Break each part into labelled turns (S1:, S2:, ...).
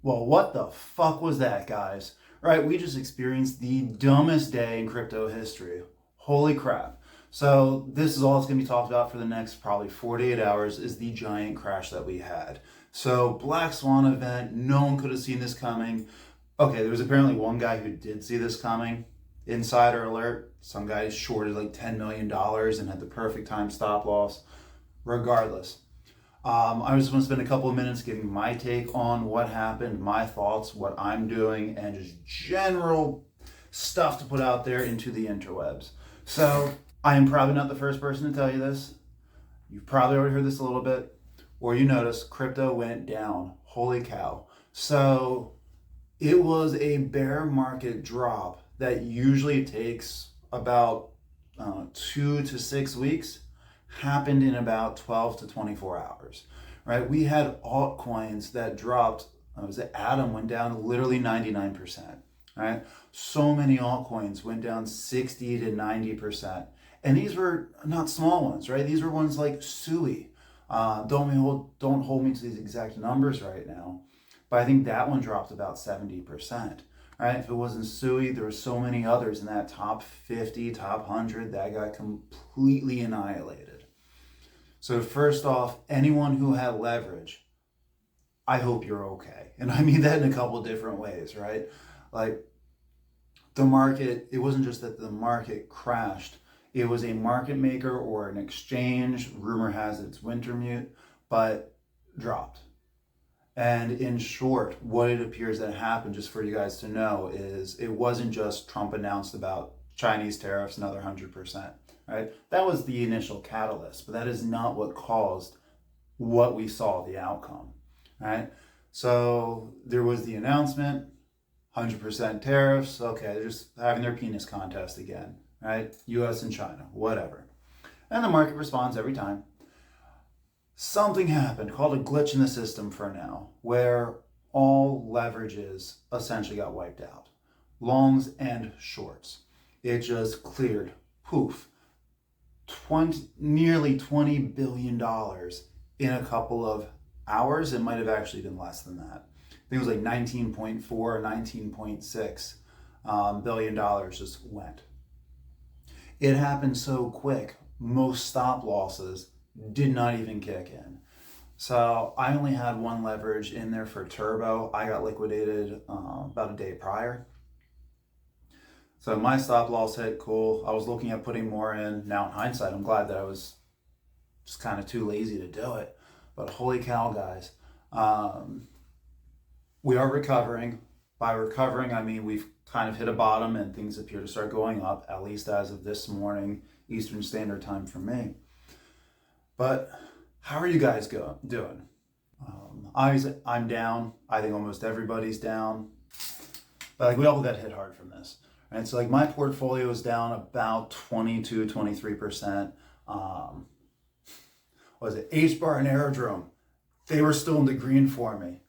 S1: Well, what the fuck was that, guys? Right, we just experienced the dumbest day in crypto history. Holy crap. So this is all that's going to be talked about for the next probably 48 hours is the giant crash that we had. So Black Swan event, no one could have seen this coming. Okay, there was apparently one guy who did see this coming. Insider alert, some guy shorted like $10 million and had the perfect time stop loss. Regardless, I just want to spend a couple of minutes giving my take on what happened, my thoughts, what I'm doing, and just general stuff to put out there into the interwebs. So I am probably not the first person to tell you this. You've probably already heard this a little bit, or you noticed crypto went down. Holy cow. So it was a bear market drop that usually takes about 2 to 6 weeks, happened in about 12 to 24 hours, right? We had altcoins that dropped, was it Atom went down literally 99%, right? So many altcoins went down 60 to 90%. And these were not small ones, right? These were ones like Sui. Don't hold me to these exact numbers right now, but I think that one dropped about 70%. Right? If it wasn't Sui, there were so many others in that top 50, top 100 that got completely annihilated. So first off, anyone who had leverage, I hope you're okay. And I mean that in a couple of different ways, right? Like the market, it wasn't just that the market crashed. It was a market maker or an exchange, rumor has it's Wintermute, but dropped. And in short, what it appears that happened, just for you guys to know, is it wasn't just Trump announced about Chinese tariffs another 100%, right? That was the initial catalyst, but that is not what caused what we saw, the outcome, right? So there was the announcement, 100% tariffs. Okay, they're just having their penis contest again, right? US and China, whatever. And the market responds every time. Something happened called a glitch in the system for now, where all leverages essentially got wiped out. Longs and shorts. It just cleared. Poof. Nearly $20 billion in a couple of hours. It might have actually been less than that. I think it was like 19.4 or 19.6 billion dollars just went. It happened so quick, most stop losses did not even kick in. So I only had one leverage in there for Turbo. I got liquidated about a day prior. So my stop loss hit, cool. I was looking at putting more in. Now in hindsight, I'm glad that I was just kind of too lazy to do it. But holy cow, guys. We are recovering. By recovering, I mean we've kind of hit a bottom and things appear to start going up, at least as of this morning, Eastern Standard Time for me. But how are you guys doing? Obviously, I'm down. I think almost everybody's down. But like we all got hit hard from this. Right? So like my portfolio is down about 22, 23%. What was it? H-Bar and Aerodrome. They were still in the green for me.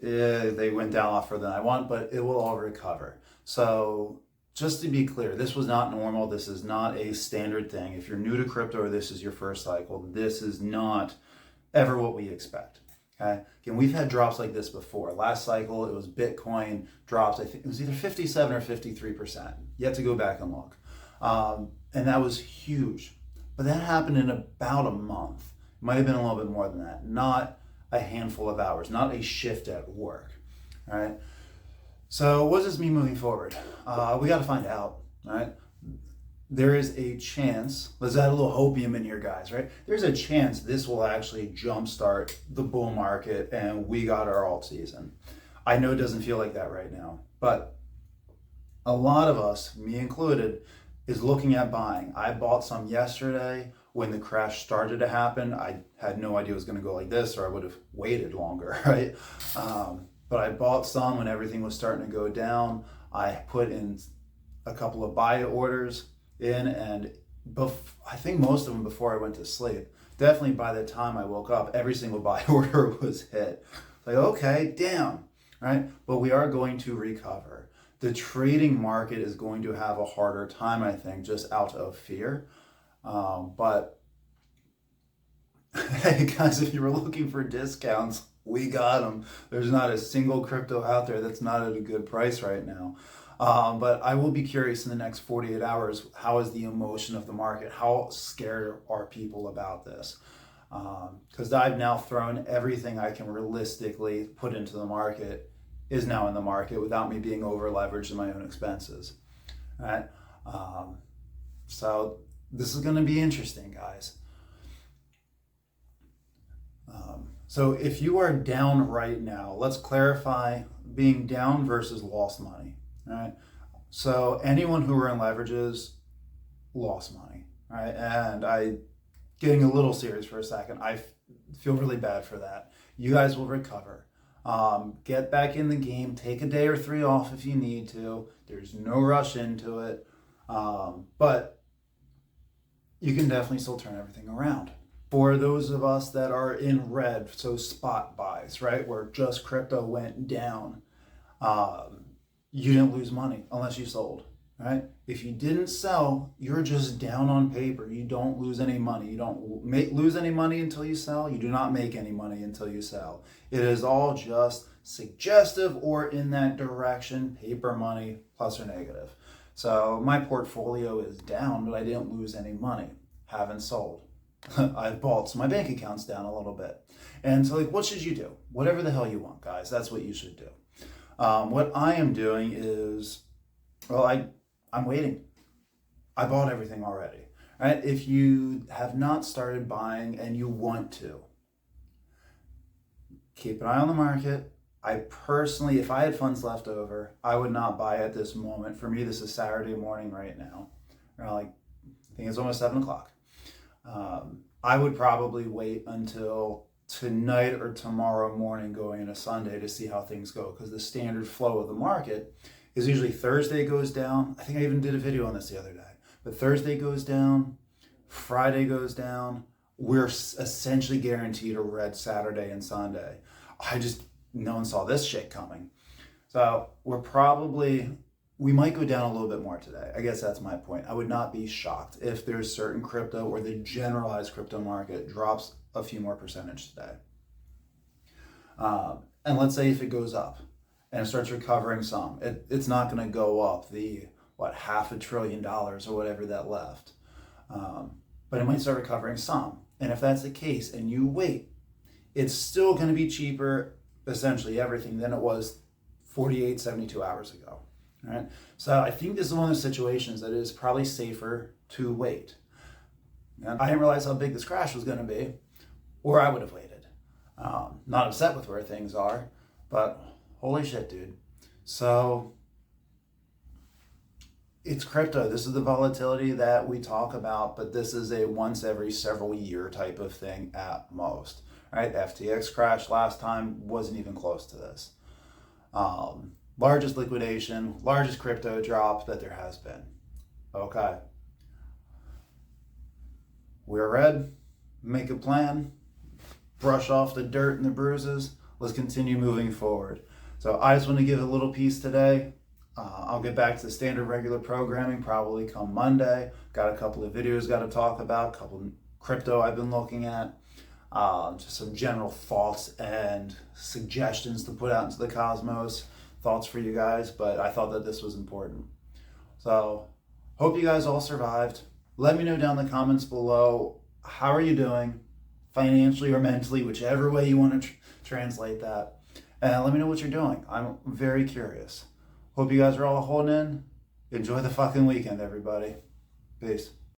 S1: They went down a lot further than I want, but it will all recover. So just to be clear, this was not normal. This is not a standard thing. If you're new to crypto or this is your first cycle, this is not ever what we expect. Okay. Again, we've had drops like this before. Last cycle, it was Bitcoin drops. I think it was either 57 or 53%. You have to go back and look. And that was huge. But that happened in about a month. It might have been a little bit more than that. Not a handful of hours, not a shift at work. All right. So what does this mean moving forward? We got to find out, right? There is a chance, let's add a little hopium in here, guys, right? There's a chance this will actually jumpstart the bull market and we got our alt season. I know it doesn't feel like that right now, but a lot of us, me included, is looking at buying. I bought some yesterday when the crash started to happen. I had no idea it was going to go like this, or I would have waited longer, right? But I bought some when everything was starting to go down. I put in a couple of buy orders in, and I think most of them before I went to sleep. Definitely by the time I woke up, every single buy order was hit. Like, okay, damn, right? But we are going to recover. The trading market is going to have a harder time, I think, just out of fear. But hey, guys, if you were looking for discounts, we got them. There's not a single crypto out there that's not at a good price right now. But I will be curious in the next 48 hours, how is the emotion of the market? How scared are people about this? Because I've now thrown everything I can realistically put into the market is now in the market without me being over leveraged in my own expenses. Right? So this is going to be interesting, guys. So if you are down right now, let's clarify being down versus lost money. Right? So anyone who are in leverages lost money. Right? And getting a little serious for a second, I feel really bad for that. You guys will recover. Get back in the game. Take a day or 3 off if you need to. There's no rush into it. But you can definitely still turn everything around. For those of us that are in red, so spot buys, right, where just crypto went down, you didn't lose money unless you sold, right? If you didn't sell, you're just down on paper. You don't lose any money. You don't lose any money until you sell. You do not make any money until you sell. It is all just suggestive or in that direction, paper money, plus or negative. So my portfolio is down, but I didn't lose any money. Haven't sold. I've bought, so my bank account's down a little bit. And so what should you do? Whatever the hell you want, guys. That's what you should do. What I am doing is, I'm waiting. I bought everything already. Right? If you have not started buying and you want to, keep an eye on the market. I personally, if I had funds left over, I would not buy at this moment. For me, this is Saturday morning right now. I think it's almost 7 o'clock. I would probably wait until tonight or tomorrow morning going into Sunday to see how things go, because the standard flow of the market is usually Thursday goes down. I think I even did a video on this the other day. But Thursday goes down, Friday goes down. We're essentially guaranteed a red Saturday and Sunday. No one saw this shit coming. So we might go down a little bit more today. I guess that's my point. I would not be shocked if there's certain crypto or the generalized crypto market drops a few more percentage today. And let's say if it goes up and it starts recovering some, it's not going to go up the, $500 billion or whatever that left. But it might start recovering some. And if that's the case and you wait, it's still going to be cheaper, essentially everything, than it was 48, 72 hours ago. All right? So I think this is one of those situations that it is probably safer to wait. And I didn't realize how big this crash was going to be, or I would have waited. Not upset with where things are, but holy shit, dude. So it's crypto. This is the volatility that we talk about, but this is a once every several year type of thing at most. Right? FTX crash last time wasn't even close to this. Largest liquidation, largest crypto drop that there has been. Okay. We're red. Make a plan. Brush off the dirt and the bruises. Let's continue moving forward. So I just want to give a little piece today. I'll get back to the standard regular programming probably come Monday. Got a couple of videos got to talk about, a couple of crypto I've been looking at. Just some general thoughts and suggestions to put out into the cosmos. Thoughts for you guys, but I thought that this was important. So hope you guys all survived. Let me know down in the comments below, how are you doing financially or mentally, whichever way you want to translate that. And let me know what you're doing. I'm very curious. Hope you guys are all holding in. Enjoy the fucking weekend, everybody. Peace.